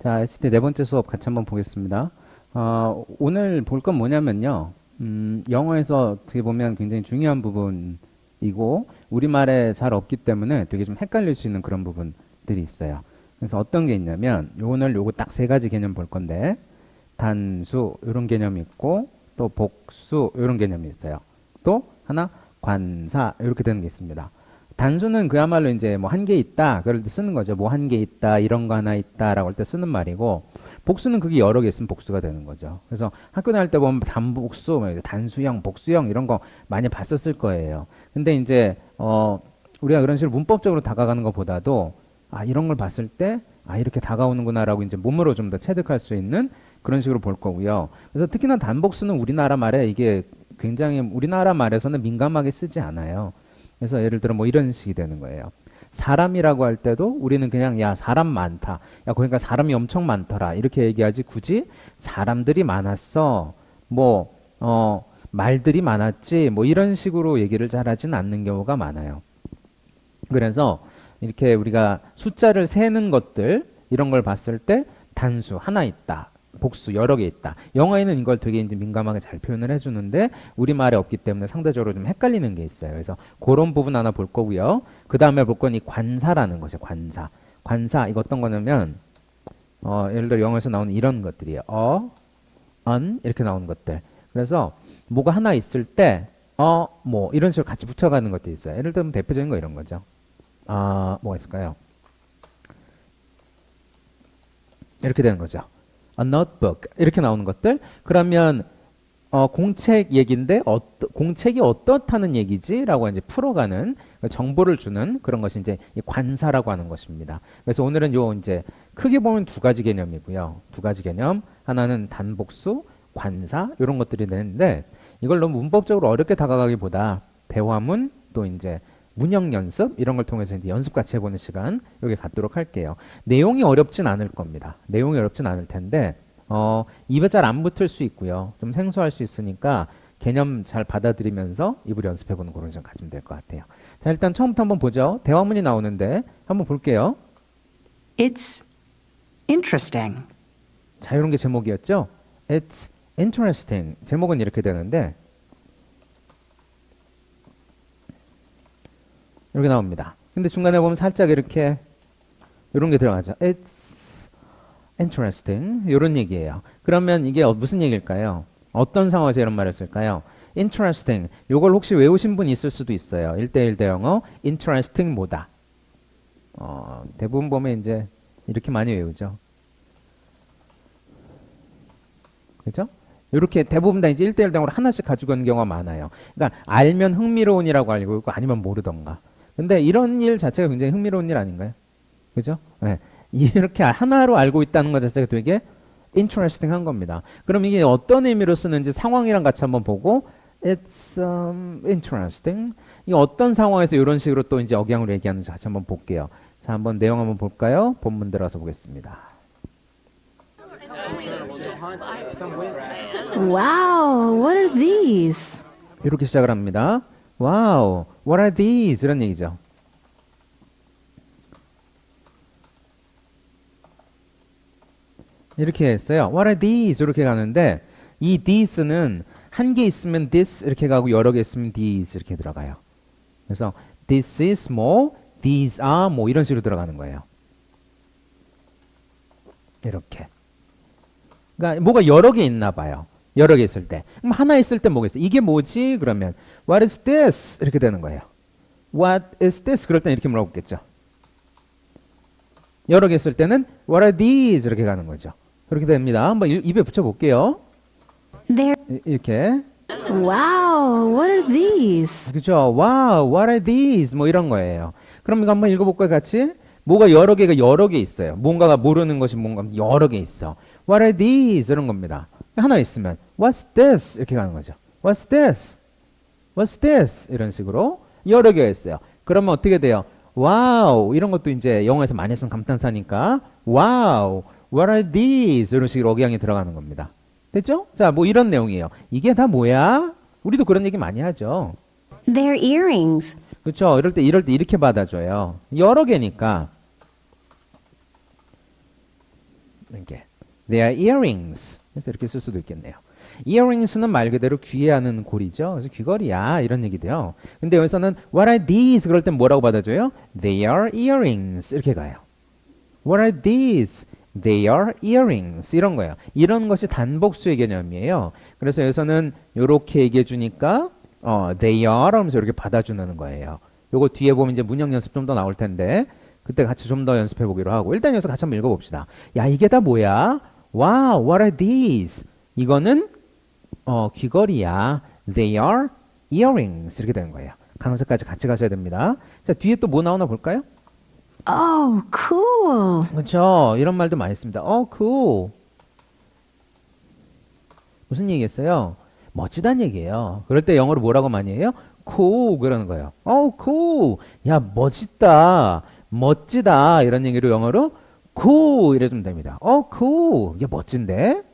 자, ST 네 번째 수업 같이 한번 보겠습니다. 오늘 볼 건 뭐냐면요. 영어에서 어떻게 보면 굉장히 중요한 부분이고, 우리말에 잘 없기 때문에 되게 좀 헷갈릴 수 있는 그런 부분들이 있어요. 그래서 어떤 게 있냐면, 오늘 요거 딱 세 가지 개념 볼 건데, 단수, 이런 개념이 있고, 또 복수, 이런 개념이 있어요. 또 하나, 관사, 이렇게 되는 게 있습니다. 단수는 그야말로 이제 뭐 한 개 있다. 그럴 때 쓰는 거죠. 뭐 한 개 있다. 이런 거 하나 있다. 라고 할 때 쓰는 말이고, 복수는 그게 여러 개 있으면 복수가 되는 거죠. 그래서 학교 다닐 때 보면 단복수, 뭐 단수형, 복수형 이런 거 많이 봤었을 거예요. 근데 이제, 우리가 그런 식으로 문법적으로 다가가는 것보다도, 이런 걸 봤을 때, 이렇게 다가오는구나라고 이제 몸으로 좀 더 체득할 수 있는 그런 식으로 볼 거고요. 그래서 특히나 단복수는 우리나라 말에 이게 굉장히 우리나라 말에서는 민감하게 쓰지 않아요. 그래서 예를 들어 뭐 이런 식이 되는 거예요. 사람이라고 할 때도 우리는 그냥 야 사람 많다. 야 그러니까 사람이 엄청 많더라. 이렇게 얘기하지 굳이 사람들이 많았어. 뭐 말들이 많았지. 뭐 이런 식으로 얘기를 잘 하진 않는 경우가 많아요. 그래서 이렇게 우리가 숫자를 세는 것들 이런 걸 봤을 때 단수 하나 있다. 복수 여러 개 있다. 영어에는 이걸 되게 이제 민감하게 잘 표현을 해주는데 우리말에 없기 때문에 상대적으로 좀 헷갈리는 게 있어요. 그래서 그런 부분 하나 볼 거고요. 그 다음에 볼 건 이 관사라는 거죠. 관사. 관사 이거 어떤 거냐면 예를 들어 영어에서 나오는 이런 것들이에요. on 이렇게 나오는 것들. 그래서 뭐가 하나 있을 때 뭐 이런 식으로 같이 붙여가는 것도 있어요. 예를 들면 대표적인 거 이런 거죠. 뭐가 있을까요? 이렇게 되는 거죠. A notebook 이렇게 나오는 것들. 그러면 공책 얘기인데 공책이 어떻다는 얘기지? 라고 이제 풀어가는 정보를 주는 그런 것이 이제 이 관사라고 하는 것입니다. 그래서 오늘은 요 이제 크게 보면 두 가지 개념이고요. 두 가지 개념. 하나는 단복수, 관사 이런 것들이 되는데 이걸 너무 문법적으로 어렵게 다가가기보다 대화문 또 이제 문형 연습 이런 걸 통해서 이제 연습 같이 해보는 시간 여기 갖도록 할게요. 내용이 어렵진 않을 겁니다. 내용이 어렵진 않을 텐데 입에 잘 안 붙을 수 있고요. 좀 생소할 수 있으니까 개념 잘 받아들이면서 입을 연습해보는 그런 시간 가지면 될 것 같아요. 자, 일단 처음부터 한번 보죠. 대화문이 나오는데 한번 볼게요. It's interesting. 자, 이런 게 제목이었죠. It's interesting. 제목은 이렇게 되는데 이렇게 나옵니다. 근데 중간에 보면 살짝 이렇게 이런 게 들어가죠. It's interesting. 이런 얘기예요. 그러면 이게 무슨 얘기일까요? 어떤 상황에서 이런 말을 쓸까요? interesting. 이걸 혹시 외우신 분 있을 수도 있어요. 1대1 대영어. interesting 뭐다. 대부분 보면 이제 이렇게 많이 외우죠. 그죠? 이렇게 대부분 다 이제 1대1 대영어를 하나씩 가지고 있는 경우가 많아요. 그러니까 알면 흥미로운이라고 알고 있고 아니면 모르던가. 근데 이런 일 자체가 굉장히 흥미로운 일 아닌가요? 그죠? 네. 이렇게 하나로 알고 있다는 것 자체가 되게 interesting 한 겁니다. 그럼 이게 어떤 의미로 쓰는지 상황이랑 같이 한번 보고 it's interesting. 이 어떤 상황에서 이런 식으로 또 이제 억양으로 얘기하는지 같이 한번 볼게요. 자, 한번 내용 한번 볼까요? 본문 들어서 보겠습니다. Wow, what are these? 이렇게 시작을 합니다. Wow, what are these? 이런 얘기죠. 이렇게 했어요. What are these? 이렇게 가는데 이 these는 한 개 있으면 this 이렇게 가고 여러 개 있으면 these 이렇게 들어가요. 그래서 this is 뭐, these are 뭐 이런 식으로 들어가는 거예요. 이렇게. 그러니까 뭐가 여러 개 있나 봐요. 여러 개 있을 때. 그럼 하나 있을 때 뭐가 있어? 이게 뭐지? 그러면 What is this? 이렇게 되는 거예요. What is this? 그럴 땐 이렇게 물어보겠죠. 여러 개 있을 때는 What are these? 이렇게 가는 거죠. 그렇게 됩니다. 한번 입에 붙여볼게요. They're 이렇게. wow, what are these? 그죠? Wow, what are these? 뭐 이런 거예요. 그럼 이거 한번 읽어볼까요, 같이? 뭐가 여러 개가 여러 개 있어요. 뭔가가 모르는 것이 뭔가 여러 개 있어. What are these? 이런 겁니다. 하나 있으면 What's this? 이렇게 가는 거죠. What's this? What's this? 이런 식으로 여러 개가 있어요. 그러면 어떻게 돼요? Wow, 이런 것도 이제 영어에서 많이 쓰는 감탄사니까 Wow, what are these? 이런 식으로 억양이 들어가는 겁니다. 됐죠? 자, 뭐 이런 내용이에요. 이게 다 뭐야? 우리도 그런 얘기 많이 하죠. They're earrings. 그렇죠? 이럴 때 이렇게 받아줘요. 여러 개니까 이렇게. They are earrings. 그래서 이렇게 쓸 수도 있겠네요. earrings는 말 그대로 귀에 하는 고리죠. 그래서 귀걸이야 이런 얘기돼요. 근데 여기서는 what are these? 그럴 땐 뭐라고 받아줘요? They are earrings 이렇게 가요. What are these? They are earrings 이런 거예요. 이런 것이 단복수의 개념이에요. 그래서 여기서는 이렇게 얘기해 주니까 they are 하면서 이렇게 받아주는 거예요. 요거 뒤에 보면 이제 문형 연습 좀 더 나올 텐데 그때 같이 좀 더 연습해 보기로 하고 일단 여기서 같이 한번 읽어봅시다. 야 이게 다 뭐야? Wow, what are these? 이거는 귀걸이야. They are earrings 이렇게 되는 거예요. 강세까지 같이 가셔야 됩니다. 자 뒤에 또 뭐 나오나 볼까요? Oh, cool. 그렇죠. 이런 말도 많이 씁니다. cool. 무슨 얘기겠어요? 멋지다는 얘기예요. 그럴 때 영어로 뭐라고 많이 해요? cool 그러는 거예요. cool. 야 멋있다. 멋지다. 이런 얘기로 영어로 cool 이래주면 됩니다. cool. 야 멋진데?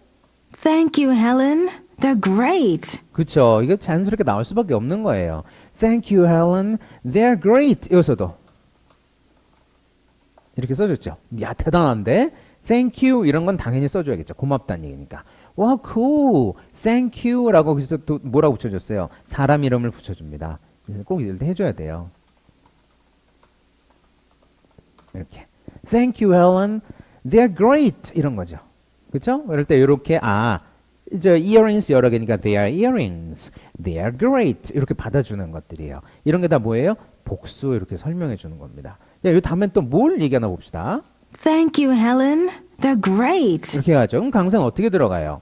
Thank you, Helen. They're great. 그쵸. 이게 자연스럽게 나올 수밖에 없는 거예요. Thank you, Helen. They're great. 여기서도 이렇게 써줬죠. 야 대단한데? Thank you 이런 건 당연히 써줘야겠죠. 고맙다는 얘기니까. 와 cool. Thank you라고 거기서 또 뭐라고 붙여줬어요? 사람 이름을 붙여줍니다. 그래서 꼭 이럴 때 해줘야 돼요. 이렇게. Thank you, Helen. They're great. 이런 거죠. 그쵸? 그럴 때 이렇게 이제 earrings 여러 개니까 they are earrings. They are great. 이렇게 받아주는 것들이에요. 이런 게 다 뭐예요? 복수 이렇게 설명해 주는 겁니다. 야, 이 다음엔 또 뭘 얘기하나 봅시다. Thank you, Helen. They're great. 이렇게 가죠. 그럼 강세는 어떻게 들어가요?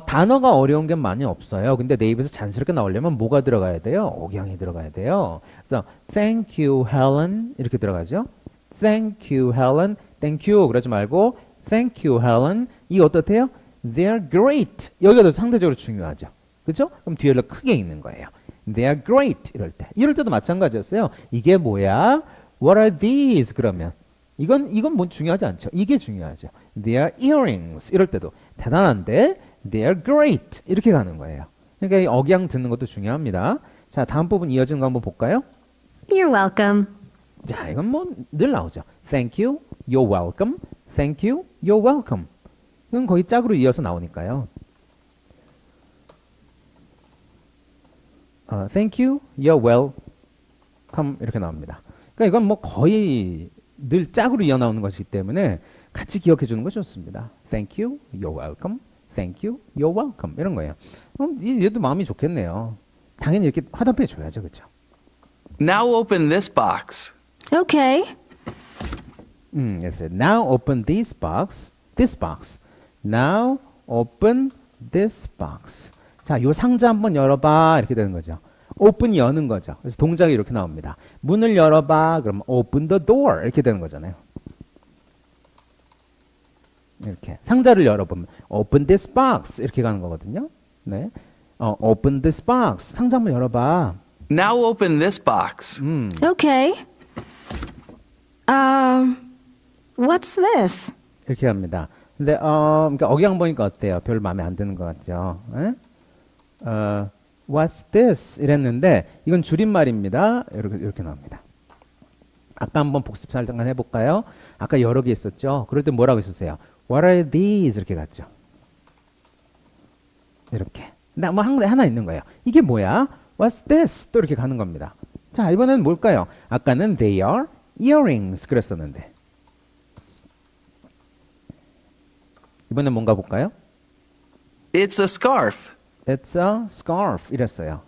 단어가 어려운 게 많이 없어요. 근데 내 입에서 자연스럽게 나오려면 뭐가 들어가야 돼요? 억양이 들어가야 돼요. 그래서 thank you, Helen 이렇게 들어가죠. Thank you, Helen. Thank you 그러지 말고 Thank you, Helen. 이게 어떻대요? They're great. 여기가 더 상대적으로 중요하죠. 그죠? 그럼 뒤에를 크게 읽는 거예요. They're great. 이럴 때도 마찬가지였어요. 이게 뭐야? What are these? 그러면 이건 뭐 중요하지 않죠. 이게 중요하죠. They're earrings. 이럴 때도 대단한데 They're great. 이렇게 가는 거예요. 그러니까 이 억양 듣는 것도 중요합니다. 자, 다음 부분 이어지는 거 한번 볼까요? You're welcome. 자, 이건 뭐 늘 나오죠. Thank you, you're welcome. Thank you, you're welcome. 이건 거의 짝으로 이어서 나오니까요. Thank you, you're welcome 이렇게 나옵니다. 그러니까 이건 뭐 거의 늘 짝으로 이어 나오는 것이기 때문에 같이 기억해 주는 거 좋습니다. Thank you, you're welcome. Thank you, you're welcome. 이런 거예요. 얘도 마음이 좋겠네요. 당연히 이렇게 화답해 줘야죠, 그렇죠? Now open this box. Okay. Yes. Now open this box. This box. Now open this box. 자, 요 상자 한번 열어봐. 이렇게 되는 거죠. open 여는 거죠. 그래서 동작이 이렇게 나옵니다. 문을 열어봐. 그러면 open the door. 이렇게 되는 거잖아요. 이렇게 상자를 열어보면 open this box. 이렇게 가는 거거든요. 네. open this box. 상자 한번 열어봐. Now open this box. Okay. What's this? 이렇게 합니다. 근데 그러니까 억양 보니까 어때요? 별로 마음에 안 드는 것 같죠? 에? What's this? 이랬는데 이건 줄임말입니다. 이렇게 나옵니다. 아까 한번 복습 잠깐 해볼까요? 아까 여러 개 있었죠? 그럴 때 뭐라고 했었어요? What are these? 이렇게 갔죠. 이렇게. 근데 뭐 하나 있는 거예요. 이게 뭐야? What's this? 또 이렇게 가는 겁니다. 자, 이번엔 뭘까요? 아까는 they are earrings 그랬었는데. 이번엔 뭔가 볼까요? It's a scarf. It's a scarf 이랬어요.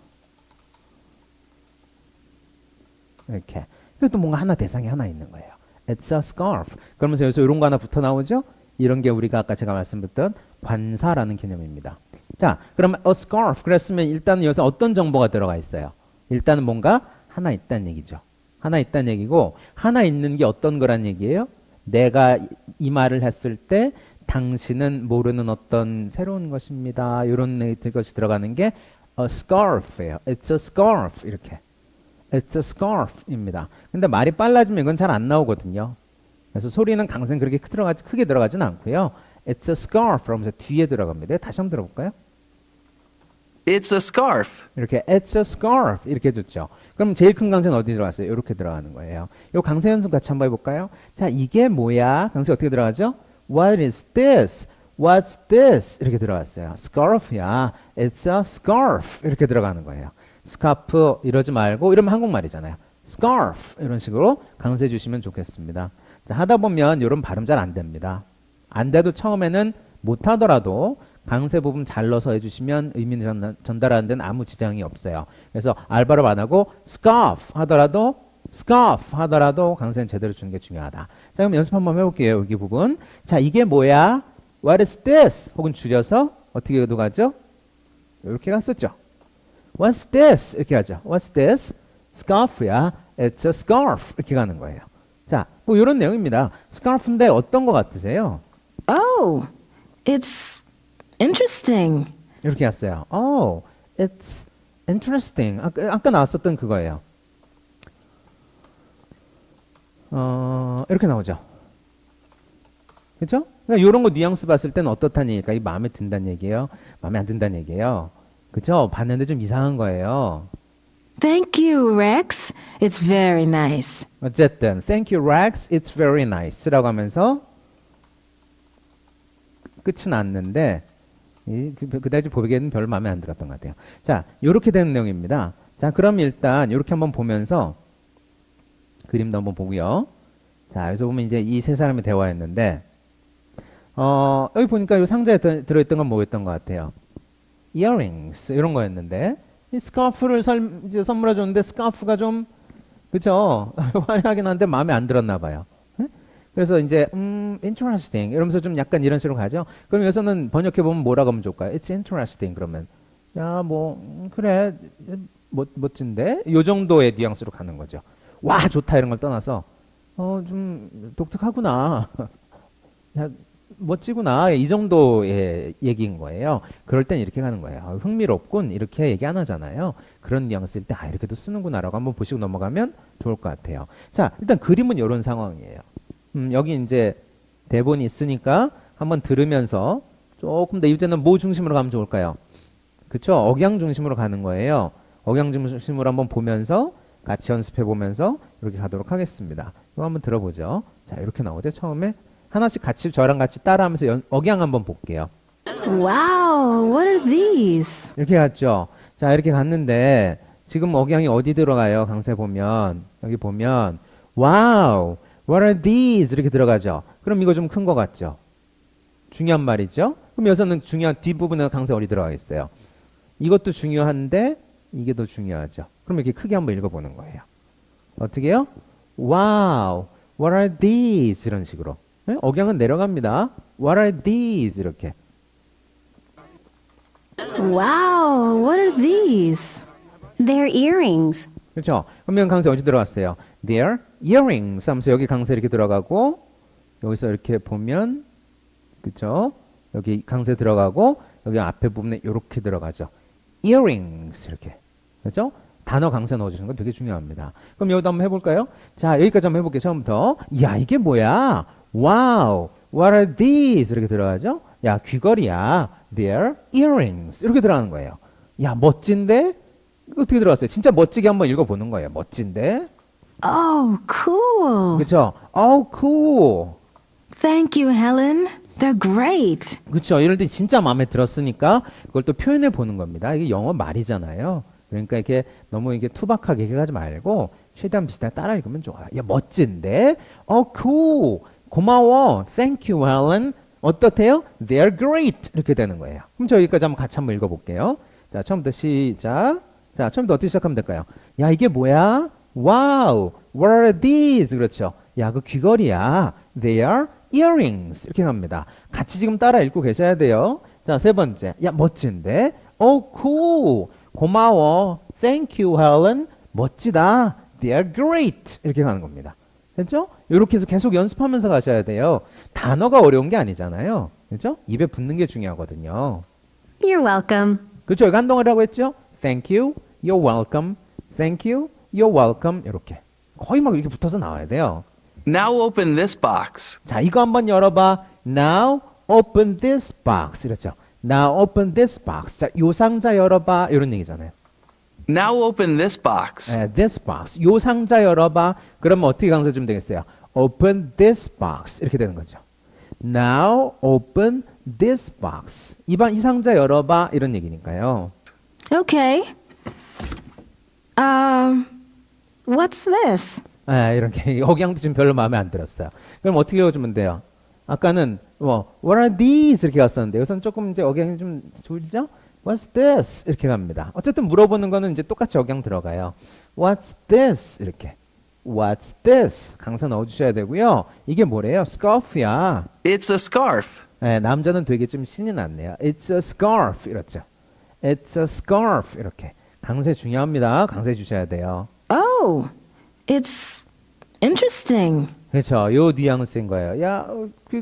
이렇게. 그리고 또 뭔가 하나 대상이 하나 있는 거예요. It's a scarf. 그러면서 여기서 이런 거 하나 붙어 나오죠? 이런 게 우리가 아까 제가 말씀드렸던 관사라는 개념입니다. 자, 그러면 a scarf 그랬으면 일단은 여기서 어떤 정보가 들어가 있어요? 일단은 뭔가 하나 있다는 얘기죠. 하나 있다는 얘기고 하나 있는 게 어떤 거란 얘기예요? 내가 이 말을 했을 때 당신은 모르는 어떤 새로운 것입니다. 이런 것이 들어가는 게 a scarf예요. It's a scarf 이렇게. It's a scarf입니다. 근데 말이 빨라지면 이건 잘 안 나오거든요. 그래서 소리는 강세는 그렇게 크게 들어가진 않고요. It's a scarf 그러면서 뒤에 들어갑니다. 다시 한번 들어볼까요? It's a scarf. 이렇게 It's a scarf 이렇게 해줬죠. 그럼 제일 큰 강세는 어디 들어갔어요? 이렇게 들어가는 거예요. 이 강세 연습 같이 한번 해볼까요? 자, 이게 뭐야? 강세 어떻게 들어가죠? What is this? What's this? 이렇게 들어갔어요. scarf야. It's a scarf. 이렇게 들어가는 거예요. 스카프 이러지 말고 이러면 한국말이잖아요. scarf 이런 식으로 강조해 주시면 좋겠습니다. 자, 하다 보면 이런 발음 잘 안 됩니다. 안 돼도 처음에는 못 하더라도 강세 부분 잘 넣어서 해주시면 의미는 전달하는 데는 아무 지장이 없어요. 그래서 알바로 안 하고 scarf 하더라도 강세는 제대로 주는 게 중요하다. 자, 그럼 연습 한번 해볼게요. 여기 부분. 자, 이게 뭐야? What is this? 혹은 줄여서 어떻게 가죠? 이렇게 갔었죠. What's this? 이렇게 하죠. What's this? scarf야. It's a scarf. 이렇게 가는 거예요. 자, 뭐 이런 내용입니다. scarf인데 어떤 거 같으세요? Oh, it's interesting. 이렇게 했어요. Oh, it's interesting. 아까 나왔었던 그거예요. 이렇게 나오죠. 그렇죠? 그러니까 이런 거 뉘앙스 봤을 때는 어떻다는 얘기일까? 이 마음에 든다는 얘기예요? 마음에 안 든다는 얘기예요? 그렇죠? 봤는데 좀 이상한 거예요. Thank you, Rex. It's very nice. 어쨌든 Thank you, Rex. It's very nice라고 하면서 끝이 났는데 그다지 보기에는 별로 마음에 안 들었던 것 같아요. 자, 이렇게 되는 내용입니다. 자, 그럼 일단 이렇게 한번 보면서 그림도 한번 보고요. 자, 여기서 보면 이제 이 세 사람이 대화했는데 여기 보니까 이 상자에 들어있던 건 뭐였던 것 같아요? earrings 이런 거였는데 이 스카프를 이제 선물해 줬는데 스카프가 좀 그죠? 화려하긴 한데 마음에 안 들었나 봐요. 그래서 이제 interesting 이러면서 좀 약간 이런 식으로 가죠. 그럼 여기서는 번역해 보면 뭐라고 하면 좋을까요? It's interesting 그러면 야 뭐 그래 멋진데 요 정도의 뉘앙스로 가는 거죠. 와 좋다 이런 걸 떠나서 좀 독특하구나. 야 멋지구나 이 정도의 얘기인 거예요. 그럴 땐 이렇게 가는 거예요. 흥미롭군 이렇게 얘기 안 하잖아요. 그런 뉘앙스일 때 이렇게도 쓰는구나라고 한번 보시고 넘어가면 좋을 것 같아요. 자 일단 그림은 이런 상황이에요. 여기 이제 대본이 있으니까 한번 들으면서 조금 더 이제는 뭐 중심으로 가면 좋을까요? 그쵸? 억양 중심으로 가는 거예요. 억양 중심으로 한번 보면서 같이 연습해 보면서 이렇게 가도록 하겠습니다. 이거 한번 들어보죠. 자, 이렇게 나오죠. 처음에 하나씩 같이 저랑 같이 따라하면서 억양 한번 볼게요. Wow, what are these? 이렇게 갔죠. 자, 이렇게 갔는데 지금 억양이 어디 들어가요? 강세 보면 여기 보면 Wow, what are these? 이렇게 들어가죠. 그럼 이거 좀 큰 거 같죠? 중요한 말이죠. 그럼 여기서는 중요한 뒷부분에 강세 어디 들어가 있어요? 이것도 중요한데 이게 더 중요하죠. 그럼 이렇게 크게 한번 읽어보는 거예요. 어떻게 해요? Wow, what are these? 이런 식으로. 네? 억양은 내려갑니다. What are these? 이렇게. Wow, what are these? They're earrings. 그렇죠? 그러면 강세 어디 들어갔어요? Their earrings 하면서 여기 강세 이렇게 들어가고 여기서 이렇게 보면 그렇죠? 여기 강세 들어가고 여기 앞에 부분에 이렇게 들어가죠. earrings 이렇게. 그렇죠? 단어 강세 넣어주시는 건 되게 중요합니다. 그럼 여기도 한번 해볼까요? 자, 여기까지 한번 해볼게요. 처음부터. 야, 이게 뭐야? Wow, what are these? 이렇게 들어가죠? 야, 귀걸이야. They're earrings. 이렇게 들어가는 거예요. 야, 멋진데? 어떻게 들어갔어요? 진짜 멋지게 한번 읽어보는 거예요. 멋진데? Oh, cool. 그렇죠? Oh, cool. Thank you, Helen. They're great. 그렇죠. 이럴 때 진짜 마음에 들었으니까 그걸 또 표현해 보는 겁니다. 이게 영어 말이잖아요. 그러니까 이렇게 너무 이게 투박하게 얘기하지 말고 최대한 비슷하게 따라 읽으면 좋아요. 야, 멋진데? Oh, cool. 고마워. Thank you, Helen. 어떻대요? They're great. 이렇게 되는 거예요. 그럼 저 여기까지 한번 같이 한번 읽어볼게요. 자, 처음부터 시작. 자, 처음부터 어떻게 시작하면 될까요? 야, 이게 뭐야? Wow, what are these? 그렇죠. 야, 그 귀걸이야. They are earrings. 이렇게 갑니다. 같이 지금 따라 읽고 계셔야 돼요. 자, 세 번째. 야, 멋진데? Oh, cool. 고마워. Thank you, Helen. 멋지다. They are great. 이렇게 가는 겁니다. 됐죠? 이렇게 해서 계속 연습하면서 가셔야 돼요. 단어가 어려운 게 아니잖아요. 그렇죠? 입에 붙는 게 중요하거든요. You're welcome. 그렇죠? 여기 한 덩어리라고 했죠? Thank you, you're welcome. Thank you, you're welcome. 이렇게. 거의 막 이렇게 붙어서 나와야 돼요. Now open this box. 자, 이거 한번 열어봐. Now open this box. 이렇죠? Now open this box. 자, 요 상자 열어봐. 이런 얘기잖아요. Now open this box. 네, this box. 요 상자 열어봐. 그러면 어떻게 강조해 주면 되겠어요? Open this box. 이렇게 되는 거죠. Now open this box. 이 상자 열어봐. 이런 얘기니까요. Okay. What's this? 이렇게 억양도 지금 별로 마음에 안 들었어요. 그럼 어떻게 읽어주면 돼요? 아까는 What are these? 이렇게 갔었는데 여기서는 조금 이제 억양이 좀 좋죠? What's this? 이렇게 갑니다. 어쨌든 물어보는 거는 이제 똑같이 억양 들어가요. What's this? 이렇게. What's this? 강사 넣어주셔야 되고요. 이게 뭐래요? scarf야. It's a scarf. 남자는 되게 좀 신이 났네요. It's a scarf. 이렇죠. It's a scarf. 이렇게. 강세 중요합니다. 강세 주셔야 돼요. Oh, it's interesting. 그렇죠. 요 뉘앙스인 거예요. 야,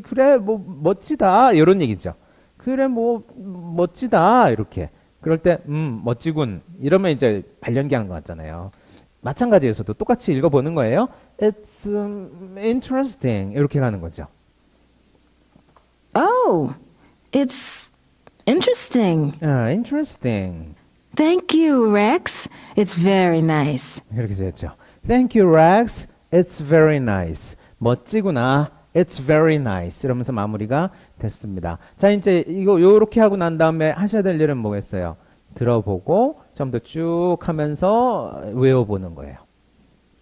그래, 뭐, 멋지다. 이런 얘기죠. 그래, 뭐, 멋지다. 이렇게. 그럴 때, 멋지군. 이러면 이제 발연기 하는 것 같잖아요. 마찬가지에서도 똑같이 읽어보는 거예요. It's interesting. 이렇게 가는 거죠. Oh, it's interesting. Interesting. Thank you, Rex. It's very nice. 이렇게 되었죠. Thank you, Rex. It's very nice. 멋지구나. It's very nice. 이러면서 마무리가 됐습니다. 자, 이제 이거 요렇게 하고 난 다음에 하셔야 될 일은 뭐겠어요? 들어보고 좀 더 쭉 하면서 외워보는 거예요.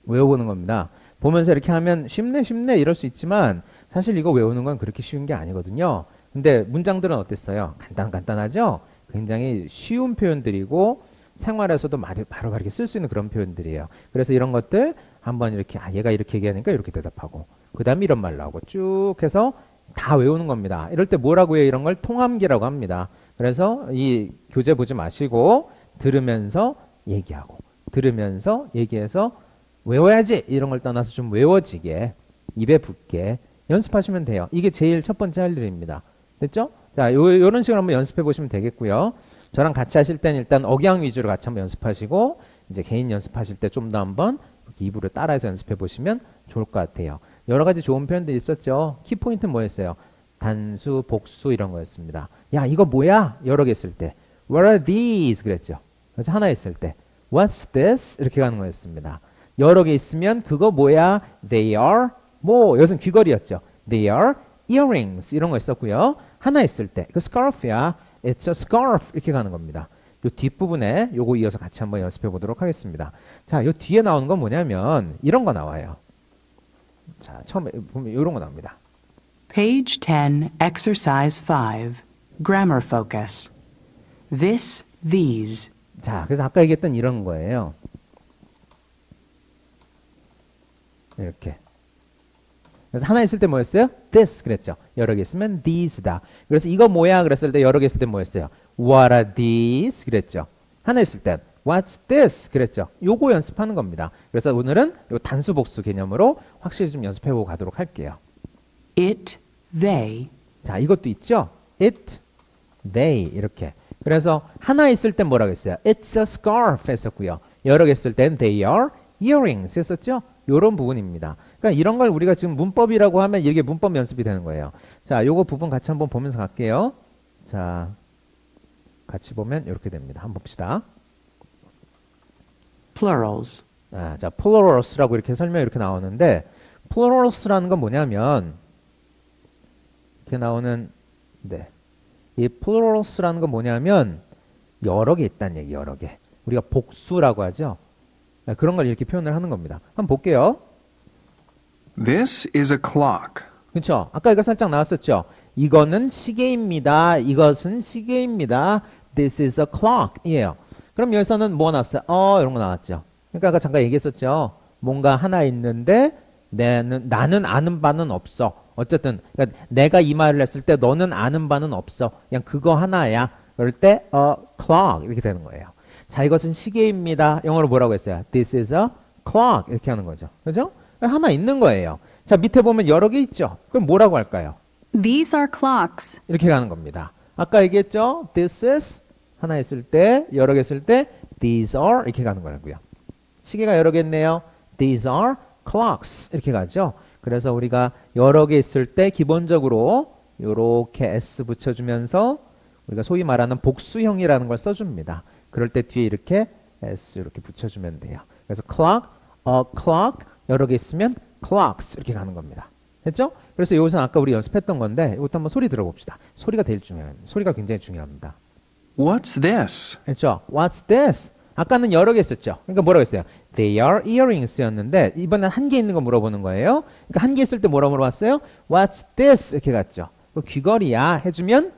외워보는 겁니다. 보면서 이렇게 하면 쉽네 이럴 수 있지만 사실 이거 외우는 건 그렇게 쉬운 게 아니거든요. 근데 문장들은 어땠어요? 간단하죠? 굉장히 쉬운 표현들이고 생활에서도 바로 이렇게 쓸 수 있는 그런 표현들이에요. 그래서 이런 것들 한번 이렇게 얘가 이렇게 얘기하니까 이렇게 대답하고 그 다음에 이런 말 나오고 쭉 해서 다 외우는 겁니다. 이럴 때 뭐라고 해요? 이런 걸 통함기라고 합니다. 그래서 이 교재 보지 마시고 들으면서 얘기하고 들으면서 얘기해서 외워야지 이런 걸 떠나서 좀 외워지게 입에 붙게 연습하시면 돼요. 이게 제일 첫 번째 할 일입니다. 됐죠? 자, 요런 식으로 한번 연습해 보시면 되겠고요. 저랑 같이 하실 때는 일단 억양 위주로 같이 한번 연습하시고 이제 개인 연습하실 때 좀 더 한번 입으로 따라해서 연습해 보시면 좋을 것 같아요. 여러 가지 좋은 표현들이 있었죠. 키포인트는 뭐였어요? 단수, 복수 이런 거였습니다. 야, 이거 뭐야? 여러 개 있을 때. What are these? 그랬죠. 그래서 하나 있을 때. What's this? 이렇게 가는 거였습니다. 여러 개 있으면 그거 뭐야? They are 뭐 여기서는 귀걸이였죠. They are earrings 이런 거 있었고요. 하나 있을 때. 그 scarf야. It's a scarf 이렇게 가는 겁니다. 요 뒷부분에 요거 이어서 같이 한번 연습해 보도록 하겠습니다. 자, 요 뒤에 나오는 건 뭐냐면 이런 거 나와요. 자, 처음에 보면 이런 거 나옵니다. Page 10, Exercise 5, Grammar Focus. This, these. 자, 그래서 아까 얘기했던 이런 거예요. 이렇게. 그래서 하나 있을 때 뭐였어요? This 그랬죠. 여러 개 있으면 these다. 그래서 이거 뭐야? 그랬을 때 여러 개 있을 때 뭐였어요? What are these? 그랬죠. 하나 있을 때 What's this? 그랬죠. 요거 연습하는 겁니다. 그래서 오늘은 요 단수 복수 개념으로 확실히 좀 연습해보고 가도록 할게요. It, they. 자, 이것도 있죠? It, they 이렇게. 그래서 하나 있을 땐 뭐라고 했어요? It's a scarf 했었고요. 여러 개 있을 땐 they are earrings 했었죠? 요런 부분입니다. 그러니까 이런 걸 우리가 지금 문법이라고 하면 이게 문법 연습이 되는 거예요. 자, 요거 부분 같이 한번 보면서 갈게요. 자, 같이 보면 이렇게 됩니다. 한번 봅시다. Plurals. 자, plurals라고 이렇게 설명이 이렇게 나오는데 plurals라는 건 뭐냐면 이렇게 나오는 이 plurals라는 건 뭐냐면 여러 개 있다는 얘기, 여러 개. 우리가 복수라고 하죠. 그런 걸 이렇게 표현을 하는 겁니다. 한번 볼게요. This is a clock. 그렇죠? 아까 이거 살짝 나왔었죠? 이거는 시계입니다. 이것은 시계입니다. This is a clock. 이에요. 그럼 여기서는 뭐 나왔어요? 이런 거 나왔죠. 그러니까 아까 잠깐 얘기했었죠. 뭔가 하나 있는데 나는 아는 바는 없어. 어쨌든 그러니까 내가 이 말을 했을 때 너는 아는 바는 없어. 그냥 그거 하나야. 그럴 때 clock 이렇게 되는 거예요. 자, 이것은 시계입니다. 영어로 뭐라고 했어요? This is a clock 이렇게 하는 거죠. 그죠? 하나 있는 거예요. 자, 밑에 보면 여러 개 있죠. 그럼 뭐라고 할까요? These are clocks. 이렇게 가는 겁니다. 아까 얘기했죠? This is 하나 있을 때, 여러 개 있을 때 these are 이렇게 가는 거라고요. 시계가 여러 개 있네요. These are clocks 이렇게 가죠. 그래서 우리가 여러 개 있을 때 기본적으로 이렇게 s 붙여주면서 우리가 소위 말하는 복수형이라는 걸 써줍니다. 그럴 때 뒤에 이렇게 s 이렇게 붙여주면 돼요. 그래서 clock, a clock 여러 개 있으면 clocks 이렇게 가는 겁니다. 됐죠? 그래서 이것은 아까 우리 연습했던 건데 이것도 한번 소리 들어봅시다. 소리가 제일 중요합니다. 소리가 굉장히 중요합니다. What's this? 그렇죠? What's this? 아까는 여러 개 있었죠. 그러니까 뭐라고 했어요? They are earrings였는데 이번엔 한 개 있는 거 물어보는 거예요. 그러니까 한 개 있을 때 뭐라고 물어봤어요? What's this? 이렇게 갔죠. 귀걸이야 해주면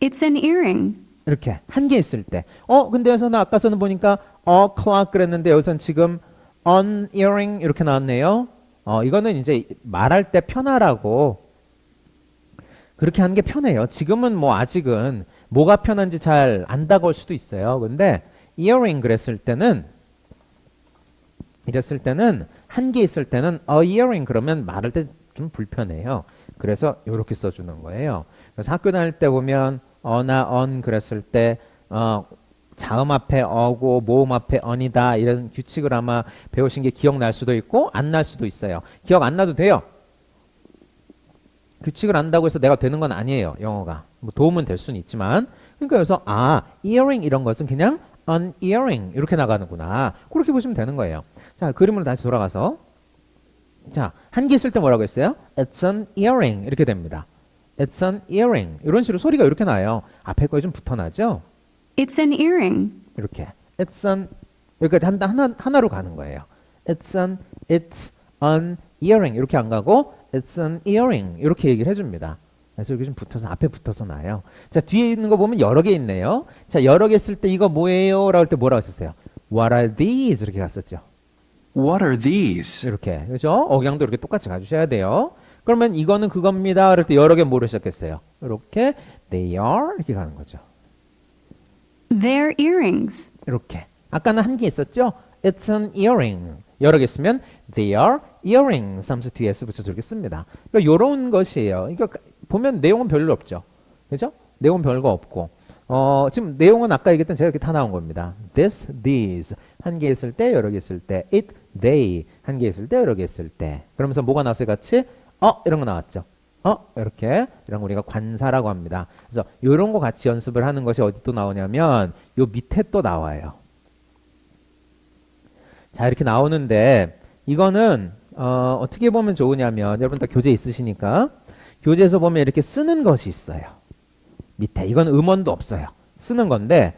It's an earring. 이렇게 한 개 있을 때. 근데 여기서는 아까서는 보니까 a clock 그랬는데 여기서는 지금 an earring 이렇게 나왔네요. 이거는 이제 말할 때 편하라고 그렇게 하는 게 편해요. 지금은 뭐 아직은 뭐가 편한지 잘 안 다가올 수도 있어요. 근데 earring 그랬을 때는 이랬을 때는 한 개 있을 때는 a earring 그러면 말할 때 좀 불편해요. 그래서 이렇게 써주는 거예요. 그래서 학교 다닐 때 보면 어나 언 그랬을 때 자음 앞에 어고 모음 앞에 언이다 이런 규칙을 아마 배우신 게 기억날 수도 있고 안 날 수도 있어요. 기억 안 나도 돼요. 규칙을 안다고 해서 내가 되는 건 아니에요. 영어가. 뭐 도움은 될 수는 있지만 그러니까 여기서 earring 이런 것은 그냥 an earring 이렇게 나가는구나. 그렇게 보시면 되는 거예요. 자, 그림으로 다시 돌아가서 자, 한 개 있을 때 뭐라고 했어요? It's an earring 이렇게 됩니다. It's an earring 이런 식으로 소리가 이렇게 나요. 앞에 거에 좀 붙어나죠? It's an earring. 이렇게 It's an 여기까지 하나로 가는 거예요. It's an earring 이렇게 안 가고 It's an earring 이렇게 얘기를 해줍니다. 그래서 여기 좀 붙어서 앞에 붙어서 나요. 자, 뒤에 있는 거 보면 여러 개 있네요. 자, 여러 개 있을 때 이거 뭐예요? 라고 할 때 뭐라고 했었어요? What are these? 이렇게 갔었죠. What are these? 이렇게 그죠? 억양도 이렇게 똑같이 가주셔야 돼요. 그러면 이거는 그겁니다. 그럴 때 여러 개 뭐로 시작했어요? 이렇게 they are 이렇게 가는 거죠. They're earrings. 이렇게 아까는 한 개 있었죠? It's an earring. 여러 개 쓰면 they are earrings 하면서 뒤에 s 붙여서 이렇게 씁니다. 그러니까 이런 것이에요. 그러니까 보면 내용은 별로 없죠. 그죠? 내용은 별거 없고 지금 내용은 아까 얘기했던 제가 이렇게 다 나온 겁니다. This, these 한 개 있을 때, 여러 개 있을 때, it, they 한 개 있을 때, 여러 개 있을 때. 그러면서 뭐가 나왔어요? 같이 이런 거 나왔죠. 이렇게 이런 거 우리가 관사라고 합니다. 그래서 이런 거 같이 연습을 하는 것이 어디 또 나오냐면 요 밑에 또 나와요. 자, 이렇게 나오는데 이거는 어떻게 보면 좋으냐면 여러분 다 교재 있으시니까 교재에서 보면 이렇게 쓰는 것이 있어요. 밑에 이건 음원도 없어요. 쓰는 건데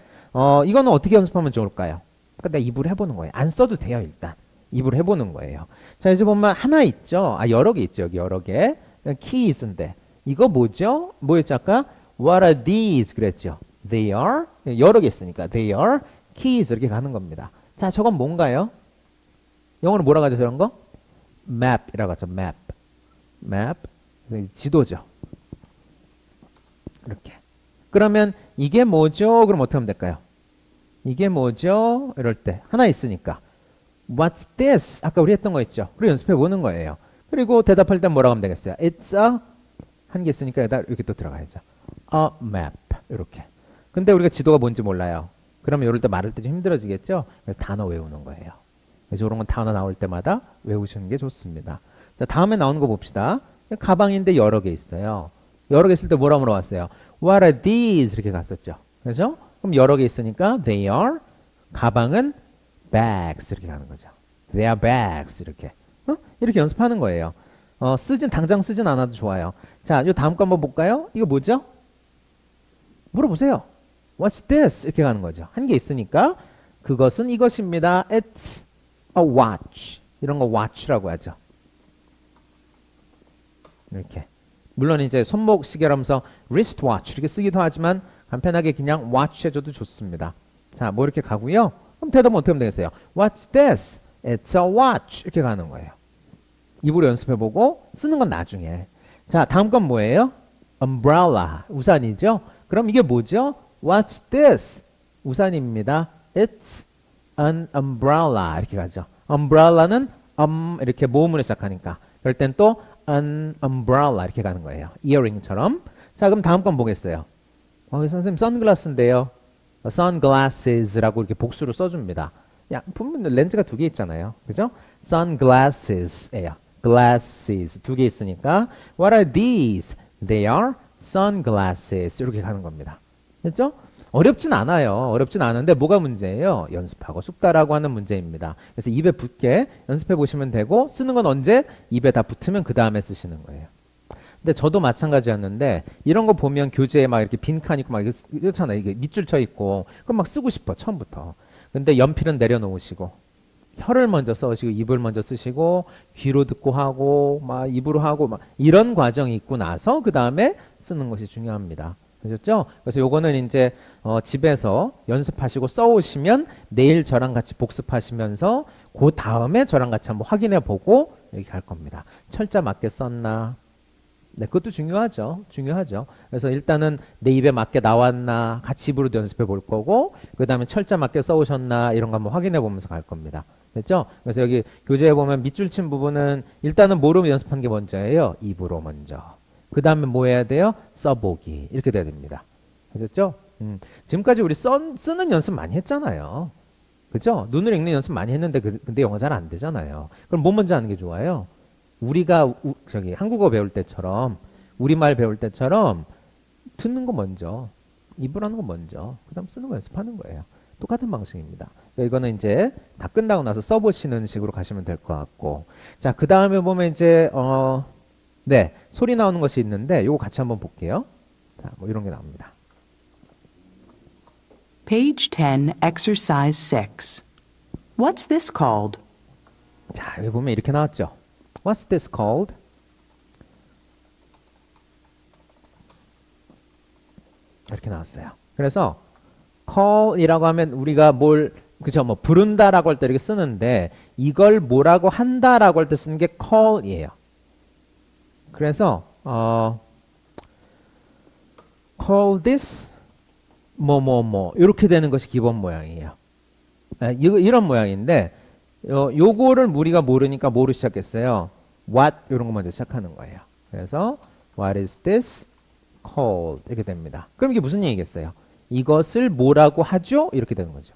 이거는 어떻게 연습하면 좋을까요? 그러니까 내가 입으로 해보는 거예요. 안 써도 돼요. 일단 입으로 해보는 거예요. 자, 이제 보면 하나 있죠. 여러 개 있죠. 여기 여러 개. keys인데 이거 뭐죠? 뭐였죠 아까? What are these? 그랬죠. They are 여러 개 있으니까 they are keys 이렇게 가는 겁니다. 자, 저건 뭔가요? 영어로 뭐라고 하죠? 저런 거? map이라고 하죠. map 지도죠. 이렇게. 그러면 이게 뭐죠? 그럼 어떻게 하면 될까요? 이게 뭐죠? 이럴 때 하나 있으니까 What's this? 아까 우리 했던 거 있죠? 그리고 연습해 보는 거예요. 그리고 대답할 때 뭐라고 하면 되겠어요? It's a 한 개 있으니까 여기다 이렇게 또 들어가야죠. A map 이렇게. 근데 우리가 지도가 뭔지 몰라요. 그러면 이럴 때 말할 때 좀 힘들어지겠죠? 그래서 단어 외우는 거예요. 그래서 이런 건 단어 나올 때마다 외우시는 게 좋습니다. 자, 다음에 나오는 거 봅시다. 가방인데 여러 개 있어요. 여러 개 있을 때 뭐라고 물어봤어요? What are these? 이렇게 갔었죠. 그죠? 그럼 여러 개 있으니까 they are 가방은 bags 이렇게 가는 거죠. They are bags 이렇게. 이렇게 연습하는 거예요. 당장 쓰진 않아도 좋아요. 자, 요 다음 거 한번 볼까요? 이거 뭐죠? 물어보세요. What's this? 이렇게 가는 거죠. 한 개 있으니까 그것은 이것입니다. It's a watch. 이런 거 watch라고 하죠. 이렇게. 물론 이제 손목 시계라면서 wristwatch 이렇게 쓰기도 하지만 간편하게 그냥 watch 해줘도 좋습니다. 자, 뭐 이렇게 가고요. 그럼 대답은 어떻게 하면 되겠어요? What's this? It's a watch. 이렇게 가는 거예요. 입으로 연습해보고 쓰는 건 나중에. 자, 다음 건 뭐예요? umbrella. 우산이죠? 그럼 이게 뭐죠? What's this? 우산입니다. It's an umbrella. 이렇게 가죠. umbrella는 이렇게 모음으로 시작하니까. 그럴 땐 또 an umbrella 이렇게 가는 거예요. earring처럼. 자, 그럼 다음 건 보겠어요. 선생님 선글라스인데요. sunglasses라고 이렇게 복수로 써줍니다. 보면 렌즈가 두 개 있잖아요. 그죠? sunglasses예요. glasses 두 개 있으니까 What are these? They are sunglasses 이렇게 가는 겁니다. 됐죠? 어렵진 않아요. 어렵진 않은데 뭐가 문제예요? 연습하고 숙다라고 하는 문제입니다. 그래서 입에 붙게 연습해 보시면 되고 쓰는 건 언제? 입에 다 붙으면 그 다음에 쓰시는 거예요. 근데 저도 마찬가지였는데 이런 거 보면 교재에 막 이렇게 빈칸 있고 막 이렇잖아요. 이게 밑줄 쳐 있고 그럼 막 쓰고 싶어 처음부터. 근데 연필은 내려놓으시고 혀를 먼저 써시고 입을 먼저 쓰시고 귀로 듣고 하고 막 입으로 하고 막 이런 과정이 있고 나서 그 다음에 쓰는 것이 중요합니다. 아셨죠? 그래서 요거는 이제 집에서 연습하시고 써오시면 내일 저랑 같이 복습하시면서 그 다음에 저랑 같이 한번 확인해 보고 이렇게 할 겁니다. 철자 맞게 썼나? 네, 그것도 중요하죠. 중요하죠. 그래서 일단은 내 입에 맞게 나왔나 같이 입으로도 연습해 볼 거고 그 다음에 철자 맞게 써오셨나 이런 거 한번 확인해 보면서 갈 겁니다. 됐죠? 그래서 여기 교재에 보면 밑줄 친 부분은 일단은 뭐로 연습한 게 먼저예요? 입으로 먼저. 그 다음에 뭐 해야 돼요? 써보기. 이렇게 돼야 됩니다. 아셨죠? 지금까지 우리 쓰는 연습 많이 했잖아요. 그죠? 눈을 읽는 연습 많이 했는데 근데 영어 잘 안 되잖아요. 그럼 뭐 먼저 하는 게 좋아요? 우리가 한국어 배울 때처럼 우리말 배울 때처럼 듣는 거 먼저 입으로 하는 거 먼저 그 다음 쓰는 거 연습하는 거예요. 똑같은 방식입니다. 그러니까 이거는 이제 다 끝나고 나서 써보시는 식으로 가시면 될 것 같고 자 그 다음에 보면 이제 네, 소리 나오는 것이 있는데 요거 같이 한번 볼게요. 자, 뭐 이런 게 나옵니다. Page 10, exercise 6. What's this called? 자, 여기 보면 이렇게 나왔죠. What's this called? 이렇게 나왔어요. 그래서 call이라고 하면 우리가 그죠? 뭐 부른다라고 할 때 이렇게 쓰는데 이걸 뭐라고 한다라고 할 때 쓰는 게 call이에요. 그래서 call this 뭐뭐뭐 이렇게 되는 것이 기본 모양이에요. 이런 모양인데 요거를 우리가 모르니까 뭐로 시작했어요? What 이런 거 먼저 시작하는 거예요. 그래서 What is this called 이렇게 됩니다. 그럼 이게 무슨 얘기겠어요? 이것을 뭐라고 하죠? 이렇게 되는 거죠.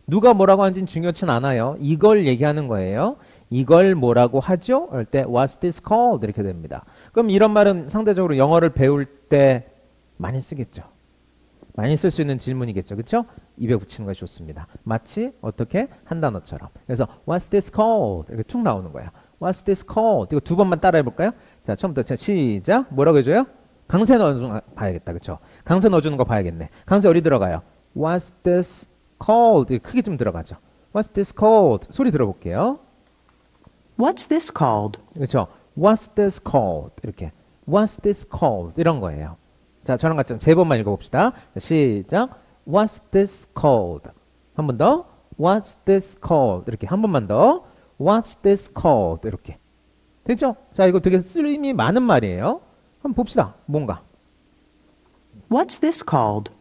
누가 뭐라고 하는지는 중요치 않아요. 이걸 얘기하는 거예요. 이걸 뭐라고 하죠? 할 때 What's this called? 이렇게 됩니다. 그럼 이런 말은 상대적으로 영어를 배울 때 많이 쓰겠죠. 많이 쓸 수 있는 질문이겠죠. 그렇죠? 입에 붙이는 것이 좋습니다. 마치 어떻게? 한 단어처럼. 그래서 What's this called? 이렇게 쭉 나오는 거예요. What's this called? 이거 두 번만 따라해 볼까요? 자, 처음부터 시작. 뭐라고 해줘요? 강세 넣어주는 거 봐야겠다. 그렇죠? 강세 넣어주는 거 봐야겠네. 강세 어디 들어가요? What's this called? 크게 좀 들어가죠. What's this called? 소리 들어볼게요. What's this called? 그렇죠? What's this called? 이렇게 What's this called? 이런 거예요. 자, 저랑 같이 세 번만 읽어봅시다. 자, 시작. What's this called? 한 번 더. What's this called? 이렇게 한 번만 더. What's this called? 이렇게. 됐죠? 자, 이거 되게 쓰임이 많은 말이에요. 한번 봅시다. 뭔가. What's this called?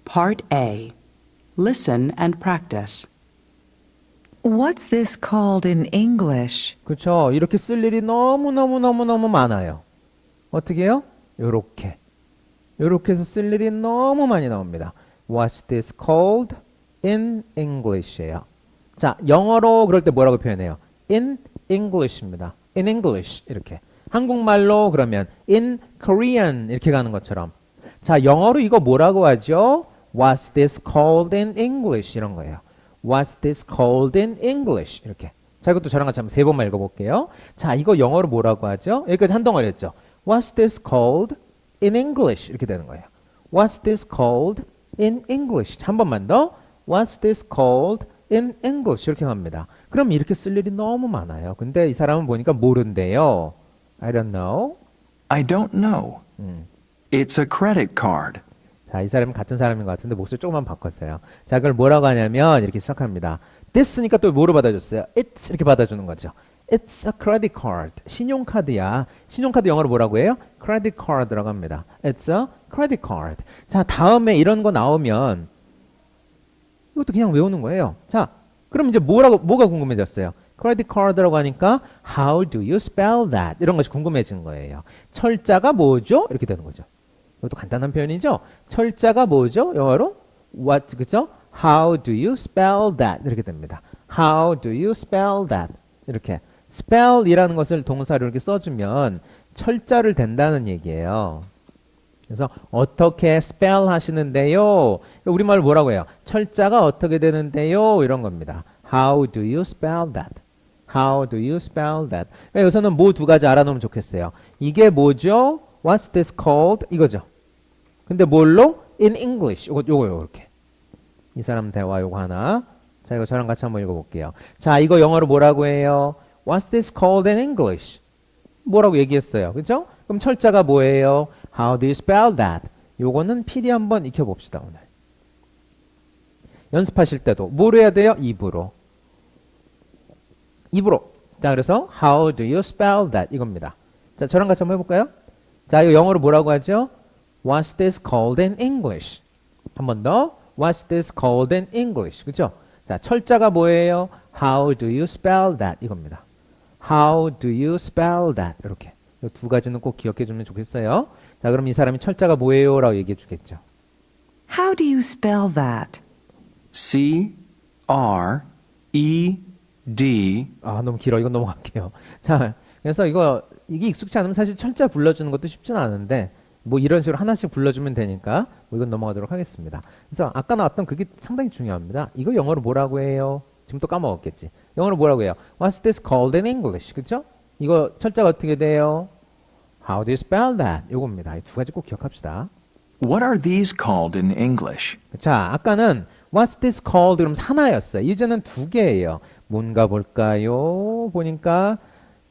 Part A. Listen and practice. What's this called in English? 그렇죠? 이렇게 쓸 일이 너무너무너무너무 많아요. 어떻게 해요? 요렇게. 요렇게 해서 쓸 일이 너무 많이 나옵니다. What's this called in English예요. 자, 영어로 그럴 때 뭐라고 표현해요? In English입니다. In English 이렇게. 한국말로 그러면 in Korean 이렇게 가는 것처럼. 자, 영어로 이거 뭐라고 하죠? What's this called in English 이런 거예요. What's this called in English 이렇게. 자, 이것도 저랑 같이 한번 세 번만 읽어볼게요. 자, 이거 영어로 뭐라고 하죠? 여기까지 한 덩어리였죠. What's this called in English 이렇게 되는 거예요. What's this called in English? 한 번만 더. What's this called in English? 이렇게 갑니다. 그럼 이렇게 쓸 일이 너무 많아요. 근데 이 사람은 보니까 모른대요. I don't know. I don't know. It's a credit card. 자, 이 사람은 같은 사람인 것 같은데 목소리 조금만 바꿨어요. 자, 그걸 뭐라고 하냐면 이렇게 시작합니다. this니까 또 뭐로 받아줬어요? It's 이렇게 받아주는 거죠. It's a credit card. 신용카드야. 신용카드 영어로 뭐라고 해요? credit card라고 합니다. It's a credit card. 자, 다음에 이런 거 나오면 이것도 그냥 외우는 거예요. 자, 그럼 이제 뭐가 궁금해졌어요? credit card라고 하니까 how do you spell that? 이런 것이 궁금해지는 거예요. 철자가 뭐죠? 이렇게 되는 거죠. 이것도 간단한 표현이죠. 철자가 뭐죠? 영어로 what 그죠? How do you spell that? 이렇게 됩니다. How do you spell that? 이렇게 spell이라는 것을 동사로 이렇게 써주면 철자를 댄다는 얘기예요. 그래서 어떻게 spell 하시는데요? 우리말로 뭐라고 해요? 철자가 어떻게 되는데요? 이런 겁니다. How do you spell that? How do you spell that? 그러니까 여기서는 뭐 두 가지 알아놓으면 좋겠어요. 이게 뭐죠? What's this called? 이거죠. 근데 뭘로? In English. 요거 이렇게. 이 사람 대화 요거 하나. 자, 이거 저랑 같이 한번 읽어볼게요. 자, 이거 영어로 뭐라고 해요? What's this called in English? 뭐라고 얘기했어요. 그죠? 그럼 철자가 뭐예요? How do you spell that? 요거는 PD 한번 익혀봅시다, 오늘. 연습하실 때도. 뭐로 해야 돼요? 입으로. 입으로. 자, 그래서 How do you spell that? 이겁니다. 자, 저랑 같이 한번 해볼까요? 자, 이거 영어로 뭐라고 하죠? What's this called in English? 한 번 더. What's this called in English? 그죠? 자, 철자가 뭐예요? How do you spell that? 이겁니다. How do you spell that? 이렇게. 이 두 가지는 꼭 기억해 주면 좋겠어요. 자, 그럼 이 사람이 철자가 뭐예요? 라고 얘기해 주겠죠. How do you spell that? C R E D. 아, 너무 길어. 이건 넘어갈게요. 자, 그래서 이게 익숙치 않으면 사실 철자 불러주는 것도 쉽지는 않은데, 뭐 이런 식으로 하나씩 불러주면 되니까, 뭐 이건 넘어가도록 하겠습니다. 그래서 아까 나왔던 그게 상당히 중요합니다. 이거 영어로 뭐라고 해요? 지금 또 까먹었겠지. 영어로 뭐라고 해요? What's this called in English? 그쵸? 이거 철자가 어떻게 돼요? How do you spell that? 요겁니다. 이 두 가지 꼭 기억합시다. What are these called in English? 자, 아까는 What's this called? 그럼 하나였어요. 이제는 두 개예요. 뭔가 볼까요? 보니까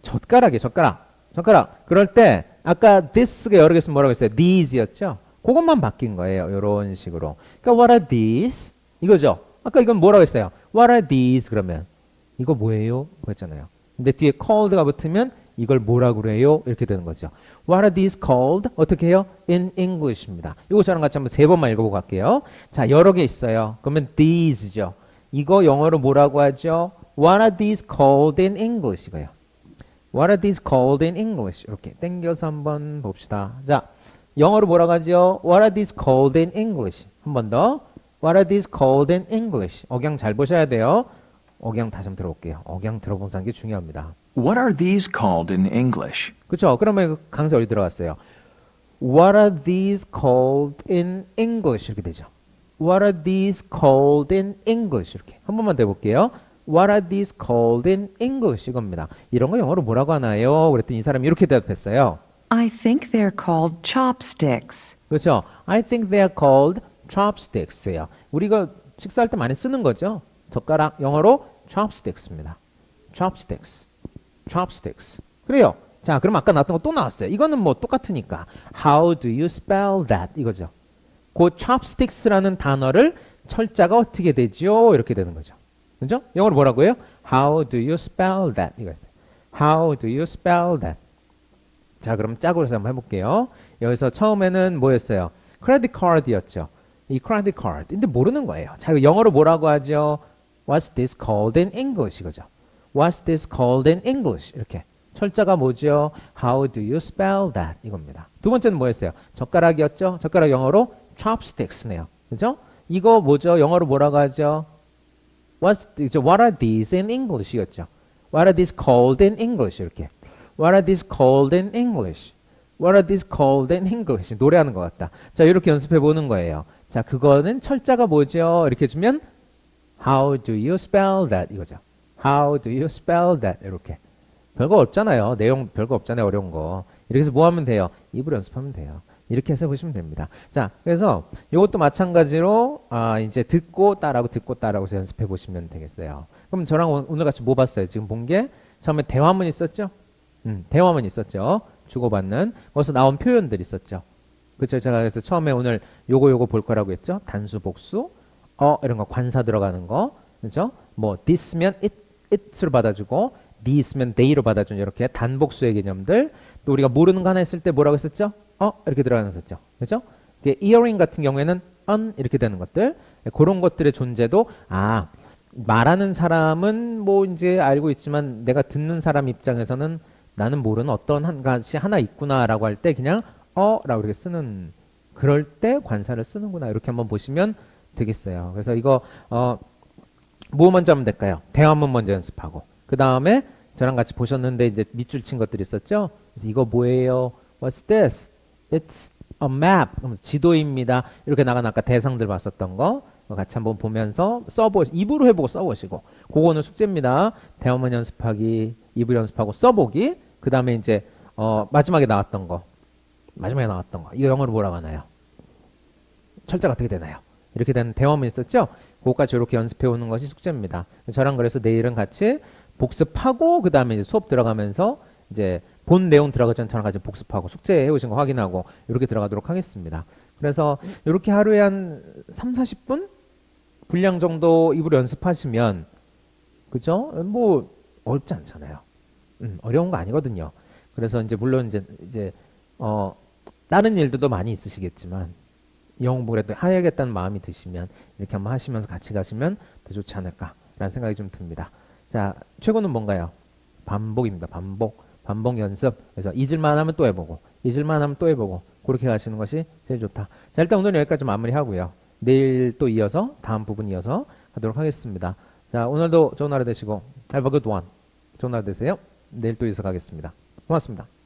젓가락이에요. 젓가락. 그럴 때 아까 this가 여러 개 있으면 뭐라고 했어요? these였죠? 그것만 바뀐 거예요. 이런 식으로. 그러니까 what are these? 이거죠. 아까 이건 뭐라고 했어요? What are these? 그러면 이거 뭐예요? 그랬잖아요. 근데 뒤에 called가 붙으면 이걸 뭐라고 그래요? 이렇게 되는 거죠. What are these called? 어떻게 해요? In English입니다. 이거 저랑 같이 한번 세 번만 읽어보고 갈게요. 자, 여러 개 있어요. 그러면 these죠. 이거 영어로 뭐라고 하죠? What are these called in English? 이거요. What are these called in English? 이렇게 땡겨서 한번 봅시다. 자, 영어로 뭐라고 하죠? What are these called in English? 한 번 더. What are these called in English? 억양 잘 보셔야 돼요. 억양 다시 한번 들어볼게요. 억양 들어보는 게 중요합니다. What are these called in English? 그렇죠? 그러면 강세 어디 들어갔어요? What are these called in English? 이렇게 되죠. What are these called in English? 이렇게 한 번만 더 해볼게요. What are these called in English? 이겁니다. 이런 거 영어로 뭐라고 하나요? 그랬더니 이 사람이 이렇게 대답했어요. I think they're called chopsticks. 그렇죠? I think they are called chopsticks예요. 우리가 식사할 때 많이 쓰는 거죠. 젓가락 영어로 chopsticks입니다. chopsticks. 그래요. 자, 그럼 아까 나왔던 거 또 나왔어요. 이거는 뭐 똑같으니까. How do you spell that? 이거죠. 그 chopsticks라는 단어를 철자가 어떻게 되죠? 이렇게 되는 거죠. 그죠? 영어로 뭐라고 해요? How do you spell that? 이거였어요. How do you spell that? 자, 그럼 짝으로 해서 한번 해볼게요. 여기서 처음에는 뭐였어요? credit card였죠. 이 credit card. 근데 모르는 거예요. 자, 이거 영어로 뭐라고 하죠? What's this called in English? 이거죠. What's this called in English? 이렇게. 철자가 뭐죠? How do you spell that? 이겁니다. 두 번째는 뭐였어요? 젓가락이었죠? 젓가락 영어로 chopsticks네요. 그죠? 이거 뭐죠? 영어로 뭐라고 하죠? What are these in English? 이었죠. What are these called in English? 이렇게. What are these called in English? What are these called in English? 노래하는 것 같다. 자, 이렇게 연습해 보는 거예요. 자, 그거는 철자가 뭐죠? 이렇게 해주면 How do you spell that? 이거죠. How do you spell that? 이렇게. 별거 없잖아요. 내용 별거 없잖아요. 어려운 거. 이렇게 해서 뭐 하면 돼요? 입으로 연습하면 돼요. 이렇게 해서 보시면 됩니다. 자, 그래서 이것도 마찬가지로 이제 듣고 따라하고 해서 연습해 보시면 되겠어요. 그럼 저랑 오늘 같이 뭐 봤어요? 지금 본 게 처음에 대화문 있었죠? 대화문 있었죠. 주고받는. 거기서 나온 표현들 있었죠. 그렇죠. 제가 그래서 처음에 오늘 요거 볼 거라고 했죠. 단수, 복수, 이런 거 관사 들어가는 거. 그렇죠? 뭐 this면 it으로 받아주고 these면 they로 받아주는 이렇게 단복수의 개념들. 또 우리가 모르는 거 하나 했을 때 뭐라고 했었죠? 이렇게 들어가는 거 했었죠. 그렇죠? earring 같은 경우에는 on 이렇게 되는 것들. 그런 것들의 존재도 말하는 사람은 뭐 이제 알고 있지만 내가 듣는 사람 입장에서는 나는 모르는 어떤 한 가지 하나 있구나라고 할 때 그냥 라고 이렇게 쓰는 그럴 때 관사를 쓰는구나 이렇게 한번 보시면 되겠어요. 그래서 이거 뭐 먼저 하면 될까요? 대화문 먼저 연습하고 그 다음에 저랑 같이 보셨는데 이제 밑줄 친 것들이 있었죠. 그래서 이거 뭐예요? What's this? It's a map. 그럼 지도입니다. 이렇게 나간 아까 대상들 봤었던 거 같이 한번 보면서 입으로 해보고 써보시고. 그거는 숙제입니다. 대화문 연습하기, 입을 연습하고 써보기. 그 다음에 이제 마지막에 나왔던 거. 이거 영어로 뭐라고 하나요? 철자가 어떻게 되나요? 이렇게 된 대화문 있었죠? 그거까지 이렇게 연습해 오는 것이 숙제입니다. 저랑 그래서 내일은 같이 복습하고 그 다음에 이제 수업 들어가면서 이제 본 내용 들어가기 전에 저랑 같이 복습하고 숙제 해오신 거 확인하고 이렇게 들어가도록 하겠습니다. 그래서 이렇게 하루에 한 3, 40분 분량 정도 입으로 연습하시면 그죠? 뭐 어렵지 않잖아요. 어려운 거 아니거든요. 그래서 이제 물론 이제 다른 일들도 많이 있으시겠지만 영어 공부를 해야겠다는 마음이 드시면 이렇게 한번 하시면서 같이 가시면 더 좋지 않을까라는 생각이 좀 듭니다. 자, 최고는 뭔가요? 반복입니다. 반복 연습. 그래서 잊을만 하면 또 해보고, 잊을만 하면 또 해보고, 그렇게 가시는 것이 제일 좋다. 자, 일단 오늘은 여기까지 마무리하고요. 내일 또 이어서, 다음 부분 이어서 하도록 하겠습니다. 자, 오늘도 좋은 하루 되시고, have a good one. 좋은 하루 되세요. 내일 또 이어서 가겠습니다. 고맙습니다.